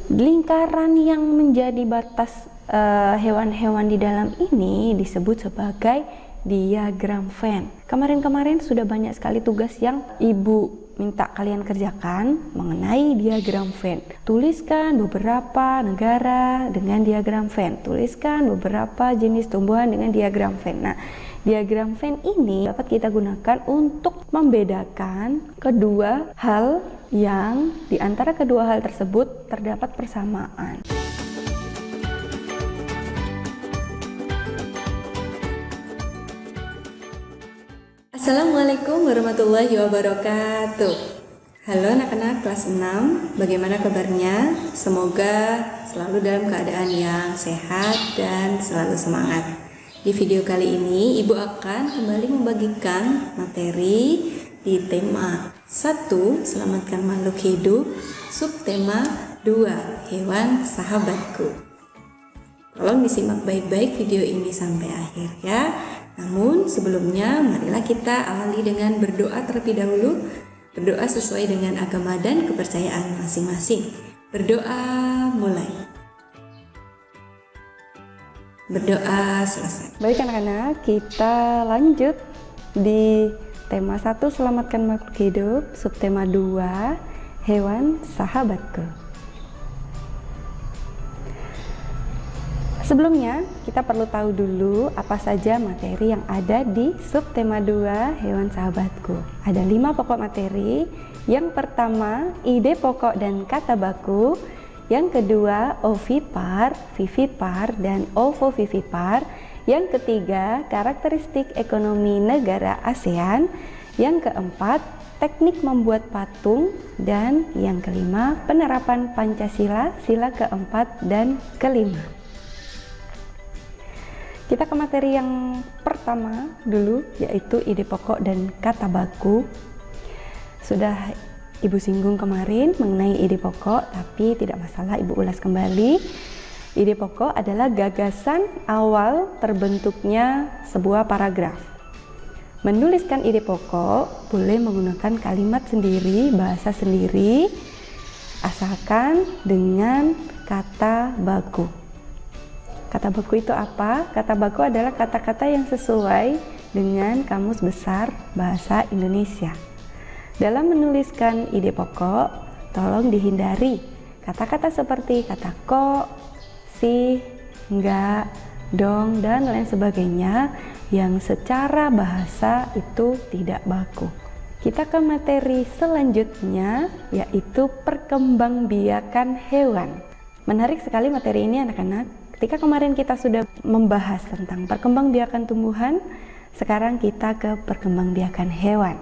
Lingkaran yang menjadi batas hewan-hewan di dalam ini disebut sebagai diagram Venn. Kemarin-kemarin sudah banyak sekali tugas yang ibu minta kalian kerjakan mengenai diagram Venn. Tuliskan beberapa negara dengan diagram Venn. Tuliskan beberapa jenis tumbuhan dengan diagram Venn. Nah, diagram Venn ini dapat kita gunakan untuk membedakan kedua hal yang di antara kedua hal tersebut terdapat persamaan. Assalamualaikum warahmatullahi wabarakatuh. Halo anak-anak kelas 6, bagaimana kabarnya? Semoga selalu dalam keadaan yang sehat dan selalu semangat. Di video kali ini Ibu akan kembali membagikan materi di tema 1. Selamatkan makhluk hidup, subtema 2. Hewan sahabatku. Tolong disimak baik-baik video ini sampai akhir ya. Namun sebelumnya marilah kita awali dengan berdoa terlebih dahulu. Berdoa sesuai dengan agama dan kepercayaan masing-masing. Berdoa mulai. Berdoa selesai. Baik anak-anak, kita lanjut di tema 1 selamatkan makhluk hidup, subtema 2 hewan sahabatku. Sebelumnya kita perlu tahu dulu apa saja materi yang ada di subtema 2 hewan sahabatku. Ada 5 pokok materi. Yang pertama ide pokok dan kata baku. Yang kedua ovipar, vivipar, dan ovovivipar. Yang ketiga karakteristik ekonomi negara ASEAN. Yang keempat teknik membuat patung. Dan yang kelima penerapan Pancasila, sila keempat dan kelima. Kita ke materi yang pertama dulu, yaitu ide pokok dan kata baku. Sudah Ibu singgung kemarin mengenai ide pokok, tapi tidak masalah Ibu ulas kembali. Ide pokok adalah gagasan awal terbentuknya sebuah paragraf. Menuliskan ide pokok boleh menggunakan kalimat sendiri, bahasa sendiri, asalkan dengan kata baku. Kata baku itu apa? Kata baku adalah kata-kata yang sesuai dengan Kamus Besar Bahasa Indonesia. Dalam menuliskan ide pokok, tolong dihindari kata-kata seperti kata kok, sih, enggak, dong, dan lain sebagainya yang secara bahasa itu tidak baku. Kita ke materi selanjutnya, yaitu perkembangbiakan hewan. Menarik sekali materi ini anak-anak. Ketika kemarin kita sudah membahas tentang perkembangbiakan tumbuhan, sekarang kita ke perkembangbiakan hewan.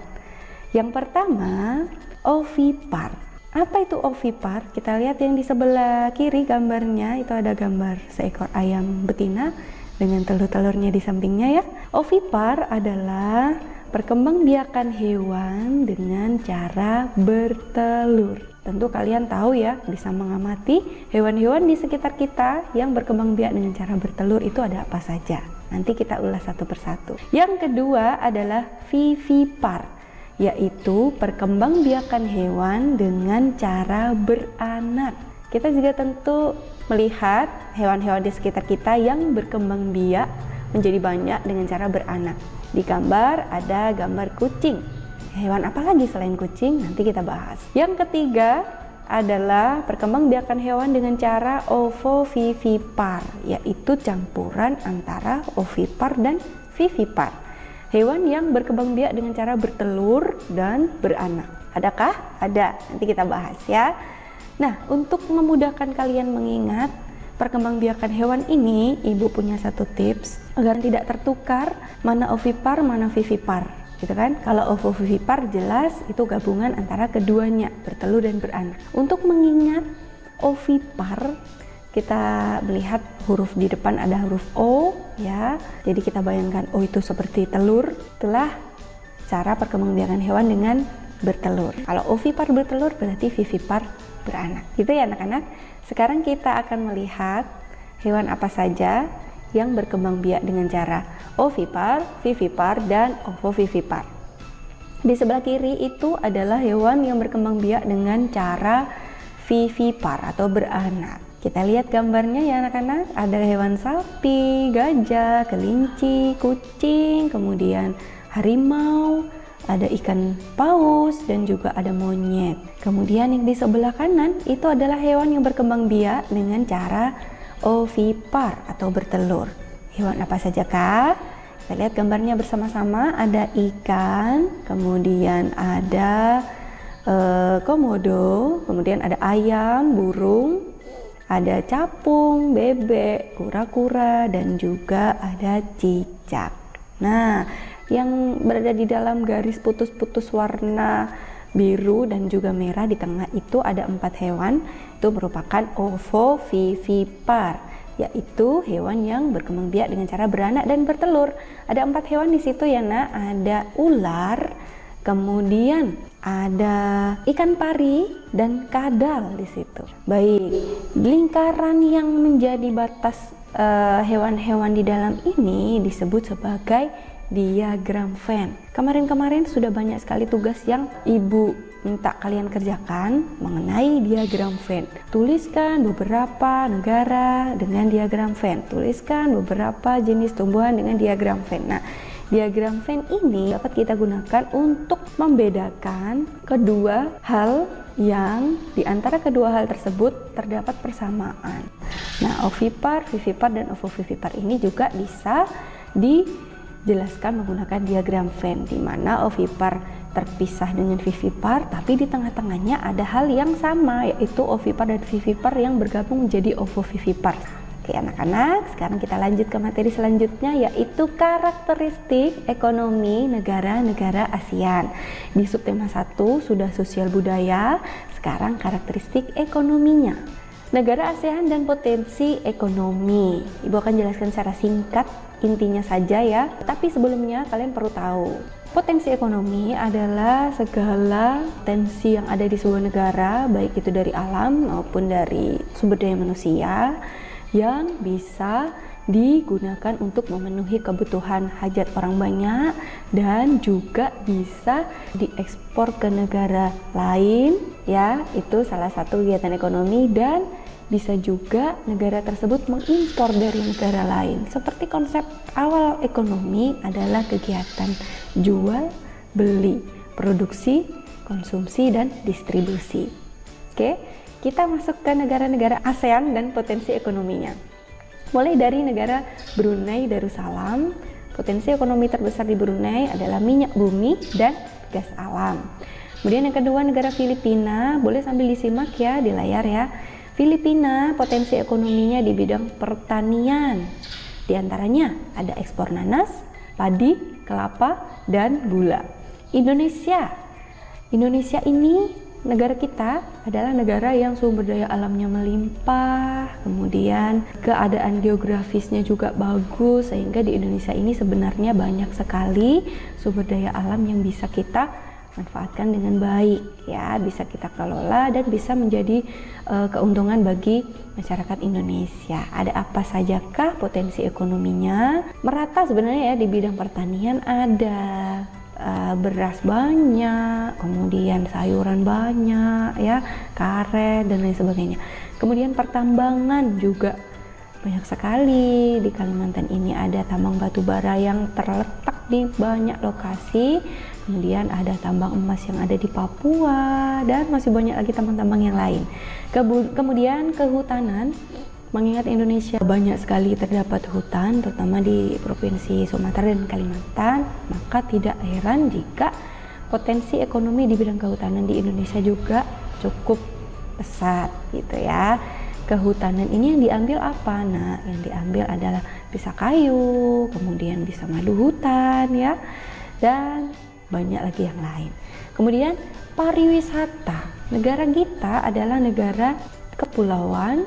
Yang pertama, ovipar. Apa itu ovipar? Kita lihat yang di sebelah kiri gambarnya, itu ada gambar seekor ayam betina dengan telur-telurnya di sampingnya ya. Ovipar adalah perkembangbiakan hewan dengan cara bertelur. Tentu kalian tahu ya, bisa mengamati hewan-hewan di sekitar kita yang berkembang biak dengan cara bertelur itu ada apa saja. Nanti kita ulas satu persatu. Yang kedua adalah vivipar, yaitu perkembangbiakan hewan dengan cara beranak. Kita juga tentu melihat hewan-hewan di sekitar kita yang berkembang biak menjadi banyak dengan cara beranak. Di gambar ada gambar kucing. Hewan apa lagi selain kucing? Nanti kita bahas. Yang ketiga adalah perkembangbiakan hewan dengan cara ovovivipar, yaitu campuran antara ovipar dan vivipar. Hewan yang berkembang biak dengan cara bertelur dan beranak. Adakah? Ada. Nanti kita bahas ya. Nah, untuk memudahkan kalian mengingat perkembangbiakan hewan ini, Ibu punya satu tips agar tidak tertukar mana ovipar, mana vivipar. Gitu kan? Kalau ovovivipar jelas itu gabungan antara keduanya, bertelur dan beranak. Untuk mengingat ovipar, kita melihat huruf di depan ada huruf O ya. Jadi kita bayangkan O itu seperti telur. Itulah cara perkembangbiakan hewan dengan bertelur. Kalau ovipar bertelur berarti vivipar beranak. Gitu ya anak-anak. Sekarang kita akan melihat hewan apa saja yang berkembang biak dengan cara ovipar, vivipar, dan ovovivipar. Di sebelah kiri itu adalah hewan yang berkembang biak dengan cara vivipar atau beranak. Kita lihat gambarnya ya anak-anak, ada hewan sapi, gajah, kelinci, kucing, kemudian harimau, ada ikan paus, dan juga ada monyet. Kemudian yang di sebelah kanan itu adalah hewan yang berkembang biak dengan cara ovipar atau bertelur. Hewan apa saja kah? Kita lihat gambarnya bersama-sama, ada ikan, kemudian ada komodo, kemudian ada ayam, burung, ada capung, bebek, kura-kura, dan juga ada cicak. Nah, yang berada di dalam garis putus-putus warna biru dan juga merah di tengah itu ada 4 hewan. Itu merupakan ovovivipar, yaitu hewan yang berkembang biak dengan cara beranak dan bertelur. Ada 4 hewan di situ ya nak, ada ular, kemudian ada ikan pari dan kadal di situ. Baik, lingkaran yang menjadi batas hewan-hewan di dalam ini disebut sebagai diagram Venn. Kemarin sudah banyak sekali tugas yang ibu minta kalian kerjakan mengenai diagram Venn. Tuliskan beberapa negara dengan diagram Venn. Tuliskan beberapa jenis tumbuhan dengan diagram Venn. Nah, diagram Venn ini dapat kita gunakan untuk membedakan kedua hal yang di antara kedua hal tersebut terdapat persamaan. Nah, ovipar, vivipar, dan ovovivipar ini juga bisa dijelaskan menggunakan diagram Venn, di mana ovipar terpisah dengan vivipar, tapi di tengah-tengahnya ada hal yang sama, yaitu ovipar dan vivipar yang bergabung menjadi ovovivipar. Oke anak-anak, sekarang kita lanjut ke materi selanjutnya, yaitu karakteristik ekonomi negara-negara ASEAN. Di subtema 1 sudah sosial budaya, sekarang karakteristik ekonominya. Negara ASEAN dan potensi ekonomi. Ibu akan jelaskan secara singkat intinya saja ya. Tapi sebelumnya kalian perlu tahu, potensi ekonomi adalah segala potensi yang ada di sebuah negara, baik itu dari alam maupun dari sumber daya manusia, yang bisa digunakan untuk memenuhi kebutuhan hajat orang banyak dan juga bisa diekspor ke negara lain ya. Itu salah satu kegiatan ekonomi, dan bisa juga negara tersebut mengimpor dari negara lain. Seperti konsep awal ekonomi adalah kegiatan jual, beli, produksi, konsumsi, dan distribusi. Oke, kita masuk ke negara-negara ASEAN dan potensi ekonominya. Mulai dari negara Brunei Darussalam, potensi ekonomi terbesar di Brunei adalah minyak bumi dan gas alam. Kemudian yang kedua, negara Filipina, boleh sambil disimak ya di layar ya. Filipina potensi ekonominya di bidang pertanian. Di antaranya ada ekspor nanas, padi, kelapa, dan gula. Indonesia ini negara kita adalah negara yang sumber daya alamnya melimpah, kemudian keadaan geografisnya juga bagus, sehingga di Indonesia ini sebenarnya banyak sekali sumber daya alam yang bisa kita manfaatkan dengan baik ya, bisa kita kelola dan bisa menjadi keuntungan bagi masyarakat Indonesia. Ada apa sajakah potensi ekonominya? Merata sebenarnya ya, di bidang pertanian ada beras banyak, kemudian sayuran banyak ya, karet dan lain sebagainya. Kemudian pertambangan juga banyak sekali. Di Kalimantan ini ada tambang batu bara yang terletak di banyak lokasi. Kemudian ada tambang emas yang ada di Papua, dan masih banyak lagi tambang-tambang yang lain. Kemudian kehutanan, mengingat Indonesia banyak sekali terdapat hutan, terutama di Provinsi Sumatera dan Kalimantan, maka tidak heran jika potensi ekonomi di bidang kehutanan di Indonesia juga cukup pesat gitu ya. Kehutanan ini yang diambil apa? Nah, yang diambil adalah bisa kayu, kemudian bisa madu hutan ya, dan banyak lagi yang lain. Kemudian pariwisata. Negara kita adalah negara kepulauan,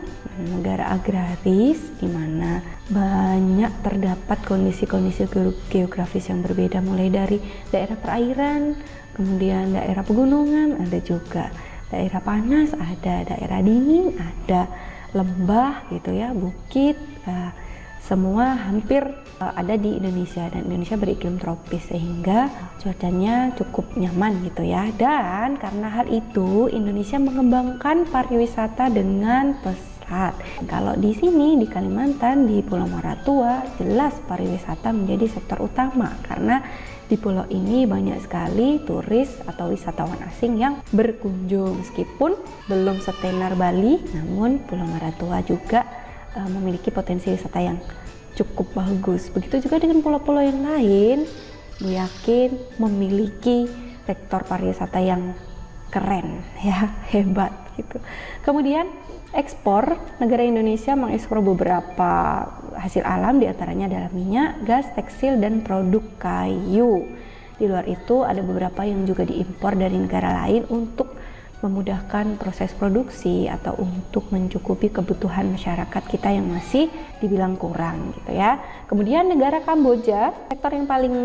negara agraris, di mana banyak terdapat kondisi-kondisi geografis yang berbeda, mulai dari daerah perairan, kemudian daerah pegunungan, ada juga daerah panas, ada daerah dingin, ada lembah gitu ya, bukit, semua hampir ada di Indonesia, dan Indonesia beriklim tropis sehingga cuacanya cukup nyaman gitu ya. Dan karena hal itu Indonesia mengembangkan pariwisata dengan pesat. Kalau di sini di Kalimantan, di Pulau Maratua, jelas pariwisata menjadi sektor utama karena di pulau ini banyak sekali turis atau wisatawan asing yang berkunjung. Meskipun belum setenar Bali, namun Pulau Maratua juga memiliki potensi wisata yang cukup bagus. Begitu juga dengan pulau-pulau yang lain, gue yakin memiliki sektor pariwisata yang keren ya, hebat gitu. Kemudian ekspor, negara Indonesia mengekspor beberapa hasil alam, diantaranya adalah minyak, gas, tekstil, dan produk kayu. Di luar itu ada beberapa yang juga diimpor dari negara lain untuk memudahkan proses produksi atau untuk mencukupi kebutuhan masyarakat kita yang masih dibilang kurang gitu ya. Kemudian negara Kamboja, sektor yang paling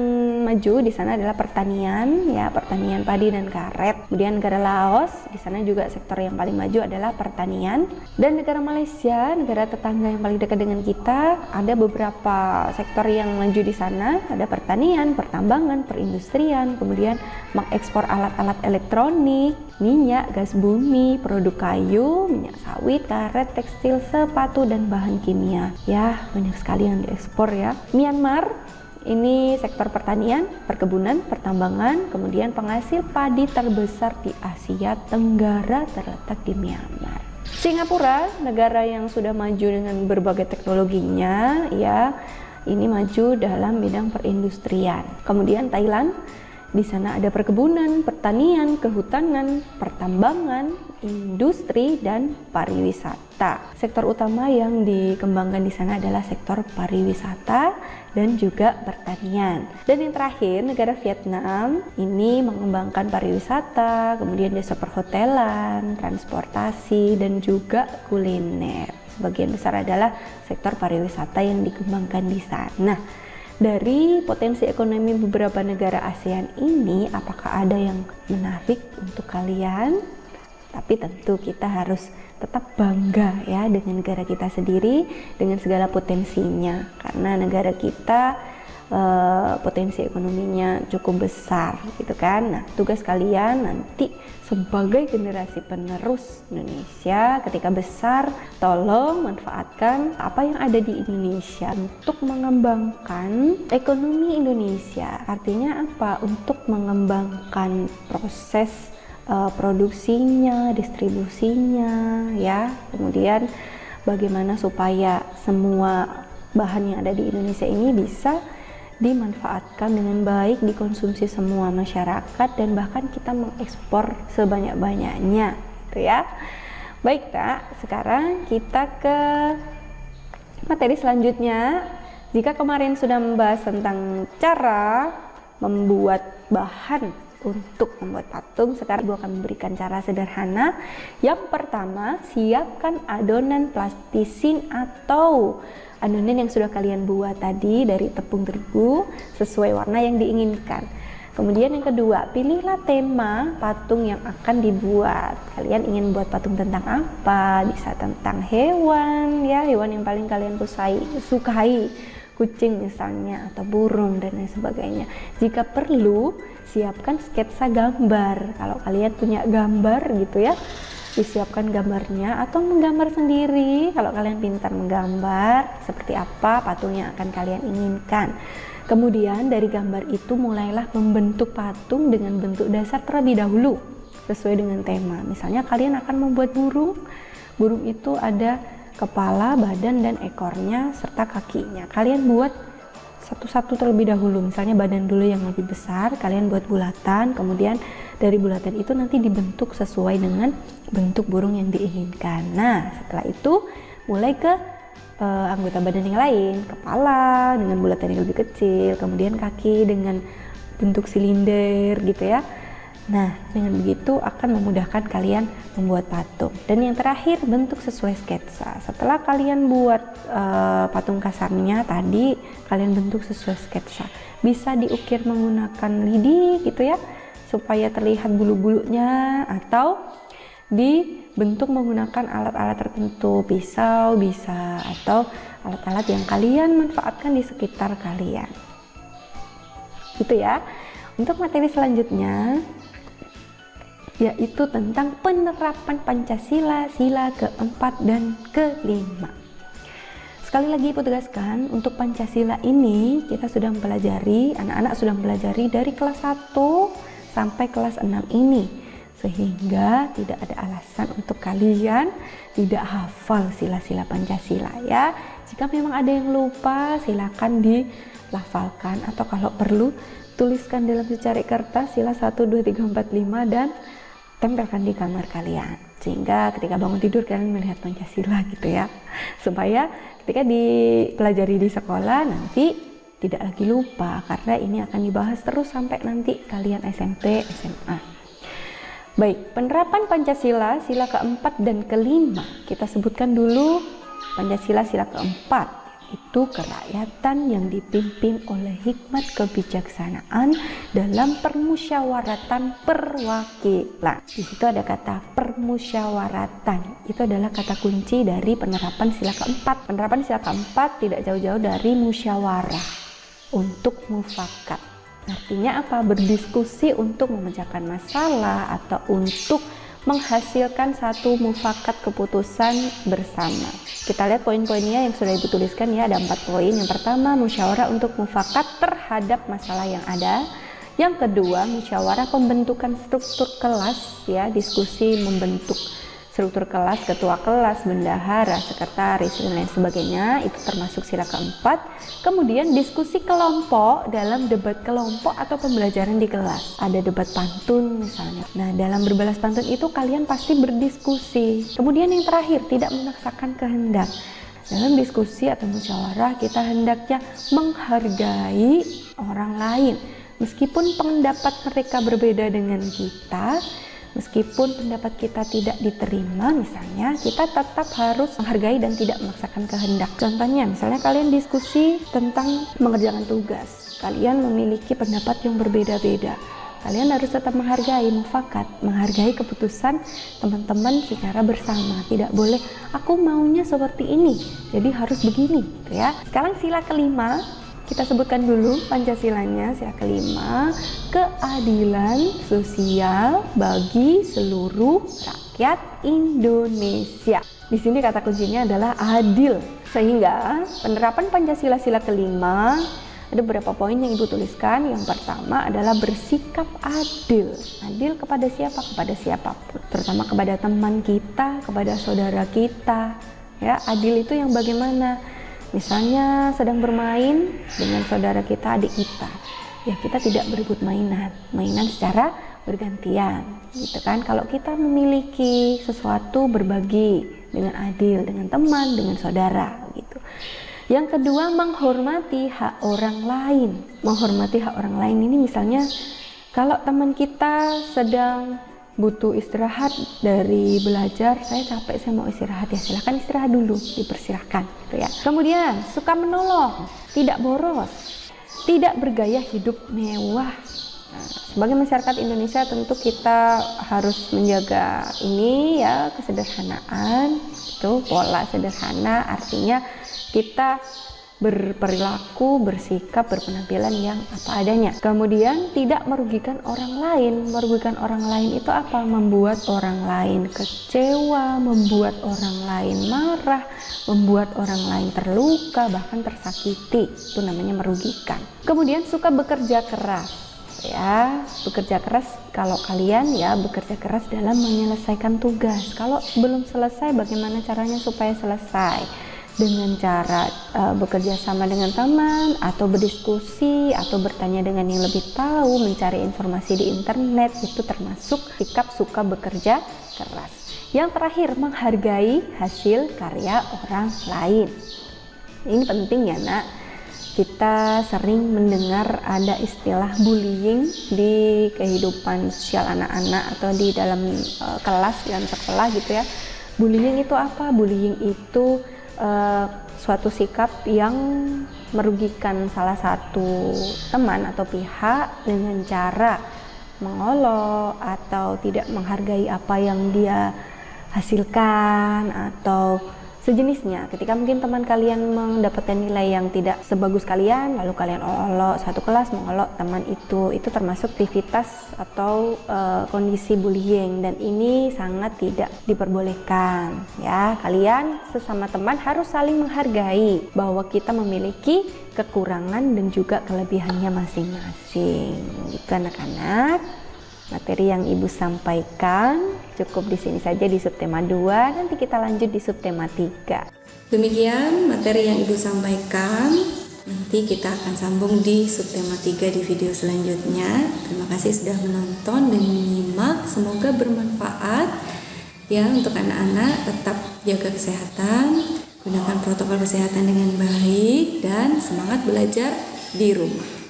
maju di sana adalah pertanian ya, pertanian padi dan karet. Kemudian negara Laos, di sana juga sektor yang paling maju adalah pertanian. Dan negara Malaysia, negara tetangga yang paling dekat dengan kita, ada beberapa sektor yang maju di sana, ada pertanian, pertambangan, perindustrian, kemudian mengekspor alat-alat elektronik, minyak, gas bumi, produk kayu, minyak sawit, karet, tekstil, sepatu, dan bahan kimia. Ya, banyak sekali yang diekspor ya. Myanmar, ini sektor pertanian, perkebunan, pertambangan, kemudian penghasil padi terbesar di Asia Tenggara terletak di Myanmar. Singapura, negara yang sudah maju dengan berbagai teknologinya, ya, ini maju dalam bidang perindustrian. Kemudian Thailand, di sana ada perkebunan, pertanian, kehutanan, pertambangan, industri, dan pariwisata. Sektor utama yang dikembangkan di sana adalah sektor pariwisata dan juga pertanian. Dan yang terakhir, negara Vietnam ini mengembangkan pariwisata, kemudian jasa perhotelan, transportasi, dan juga kuliner. Sebagian besar adalah sektor pariwisata yang dikembangkan di sana. Dari potensi ekonomi beberapa negara ASEAN ini, apakah ada yang menarik untuk kalian? Tapi tentu kita harus tetap bangga ya dengan negara kita sendiri, dengan segala potensinya. Karena negara kita potensi ekonominya cukup besar gitu kan. Nah, tugas kalian nanti sebagai generasi penerus Indonesia ketika besar, tolong manfaatkan apa yang ada di Indonesia untuk mengembangkan ekonomi Indonesia. Artinya apa? Untuk mengembangkan proses produksinya, distribusinya ya. Kemudian bagaimana supaya semua bahan yang ada di Indonesia ini bisa dimanfaatkan dengan baik, dikonsumsi semua masyarakat, dan bahkan kita mengekspor sebanyak-banyaknya gitu ya. Baik Kak, sekarang kita ke materi selanjutnya. Jika kemarin sudah membahas tentang cara membuat bahan untuk membuat patung, sekarang Ibu akan memberikan cara sederhana. Yang pertama, siapkan adonan plastisin atau adonan yang sudah kalian buat tadi dari tepung terigu sesuai warna yang diinginkan. Kemudian yang kedua, pilihlah tema patung yang akan dibuat. Kalian ingin buat patung tentang apa? Bisa tentang hewan ya, hewan yang paling kalian sukai, kucing misalnya, atau burung dan lain sebagainya. Jika perlu, siapkan sketsa gambar. Kalau kalian punya gambar gitu ya, disiapkan gambarnya atau menggambar sendiri. Kalau kalian pintar menggambar, seperti apa patung yang akan kalian inginkan. Kemudian dari gambar itu mulailah membentuk patung dengan bentuk dasar terlebih dahulu sesuai dengan tema. Misalnya kalian akan membuat burung. Burung itu ada kepala, badan, dan ekornya serta kakinya. Kalian buat satu-satu terlebih dahulu. Misalnya badan dulu yang lebih besar, kalian buat bulatan, kemudian dari bulatan itu nanti dibentuk sesuai dengan bentuk burung yang diinginkan. Nah, setelah itu mulai ke anggota badan yang lain, kepala dengan bulatan yang lebih kecil, kemudian kaki dengan bentuk silinder gitu ya. Nah, dengan begitu akan memudahkan kalian membuat patung. Dan yang terakhir, bentuk sesuai sketsa. Setelah kalian buat patung kasarnya tadi, kalian bentuk sesuai sketsa. Bisa diukir menggunakan lidi gitu ya, supaya terlihat bulu-bulunya, atau bentuk menggunakan alat-alat tertentu, pisau bisa, atau alat-alat yang kalian manfaatkan di sekitar kalian. Gitu ya. Untuk materi selanjutnya yaitu tentang penerapan Pancasila, sila keempat dan kelima. Sekali lagi Ibu tegaskan, untuk Pancasila ini kita sudah mempelajari, anak-anak sudah mempelajari dari kelas 1 sampai kelas 6 ini, sehingga tidak ada alasan untuk kalian tidak hafal sila-sila Pancasila ya. Jika memang ada yang lupa, silakan dilafalkan, atau kalau perlu tuliskan dalam secari kertas sila 1, 2, 3, 4, 5 dan tempelkan di kamar kalian, sehingga ketika bangun tidur kalian melihat Pancasila gitu ya, supaya ketika dipelajari di sekolah nanti tidak lagi lupa, karena ini akan dibahas terus sampai nanti kalian SMP, SMA. Baik, penerapan Pancasila sila keempat dan kelima, kita sebutkan dulu. Pancasila sila keempat itu kerakyatan yang dipimpin oleh hikmat kebijaksanaan dalam permusyawaratan perwakilan. Di situ ada kata permusyawaratan. Itu adalah kata kunci dari penerapan sila keempat. Penerapan sila keempat tidak jauh-jauh dari musyawarah untuk mufakat. Artinya apa? Berdiskusi untuk memecahkan masalah atau untuk menghasilkan satu mufakat keputusan bersama. Kita lihat poin-poinnya yang sudah Ibu tuliskan ya, ada 4 poin. Yang pertama, musyawarah untuk mufakat terhadap masalah yang ada. Yang kedua, musyawarah pembentukan struktur kelas ya, diskusi membentuk struktur kelas, ketua kelas, bendahara, sekretaris dan lain sebagainya, itu termasuk sila keempat. Kemudian diskusi kelompok dalam debat kelompok atau pembelajaran di kelas. Ada debat pantun misalnya. Nah, dalam berbalas pantun itu kalian pasti berdiskusi. Kemudian yang terakhir, tidak memaksakan kehendak. Dalam diskusi atau musyawarah kita hendaknya menghargai orang lain. Meskipun pendapat mereka berbeda dengan kita, meskipun pendapat kita tidak diterima misalnya, kita tetap harus menghargai dan tidak memaksakan kehendak. Contohnya, misalnya kalian diskusi tentang mengerjakan tugas. Kalian memiliki pendapat yang berbeda-beda. Kalian harus tetap menghargai, mufakat, menghargai keputusan teman-teman secara bersama. Tidak boleh, aku maunya seperti ini, jadi harus begini, gitu ya. Sekarang sila kelima, kita sebutkan dulu Pancasilanya, sila kelima, keadilan sosial bagi seluruh rakyat Indonesia. Di sini kata kuncinya adalah adil, sehingga penerapan Pancasila sila kelima ada beberapa poin yang Ibu tuliskan. Yang pertama adalah bersikap adil. Adil kepada siapa? Kepada siapapun, terutama kepada teman kita, kepada saudara kita. Ya, adil itu yang bagaimana? Misalnya sedang bermain dengan saudara kita, adik kita, ya kita tidak berebut mainan secara bergantian, gitu kan. Kalau kita memiliki sesuatu, berbagi dengan adil, dengan teman, dengan saudara, gitu. Yang kedua, menghormati hak orang lain. Menghormati hak orang lain ini misalnya, kalau teman kita sedang butuh istirahat dari belajar, saya capek, saya mau istirahat, ya silahkan istirahat dulu, dipersilahkan gitu ya. Kemudian suka menolong, tidak boros, tidak bergaya hidup mewah. Nah, sebagai masyarakat Indonesia tentu kita harus menjaga ini ya, kesederhanaan, itu pola sederhana, artinya kita berperilaku, bersikap, berpenampilan yang apa adanya. Kemudian tidak merugikan orang lain. Merugikan orang lain itu apa? Membuat orang lain kecewa, membuat orang lain marah, membuat orang lain terluka, bahkan tersakiti. Itu namanya merugikan. Kemudian suka bekerja keras. Ya, bekerja keras, kalau kalian ya bekerja keras dalam menyelesaikan tugas. Kalau belum selesai, bagaimana caranya supaya selesai? Dengan cara bekerja sama dengan teman, atau berdiskusi, atau bertanya dengan yang lebih tahu, mencari informasi di internet, itu termasuk sikap suka bekerja keras. Yang terakhir, menghargai hasil karya orang lain. Ini penting ya nak. Kita sering mendengar ada istilah bullying di kehidupan sosial anak-anak atau di dalam kelas, dalam sekolah gitu ya. Bullying itu apa? Bullying itu suatu sikap yang merugikan salah satu teman atau pihak dengan cara mengolok atau tidak menghargai apa yang dia hasilkan atau sejenisnya. Ketika mungkin teman kalian mendapatkan nilai yang tidak sebagus kalian, lalu kalian olok satu kelas mengolok teman itu termasuk aktivitas atau kondisi bullying, dan ini sangat tidak diperbolehkan ya. Kalian sesama teman harus saling menghargai bahwa kita memiliki kekurangan dan juga kelebihannya masing-masing. Gitu anak-anak. Materi yang Ibu sampaikan cukup di sini saja di subtema 2, nanti kita lanjut di subtema 3. Demikian materi yang Ibu sampaikan, nanti kita akan sambung di subtema 3 di video selanjutnya. Terima kasih sudah menonton dan menyimak, semoga bermanfaat ya untuk anak-anak. Tetap jaga kesehatan, gunakan protokol kesehatan dengan baik, dan semangat belajar di rumah.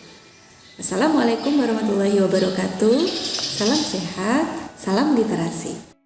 Assalamualaikum warahmatullahi wabarakatuh. Salam sehat, salam literasi.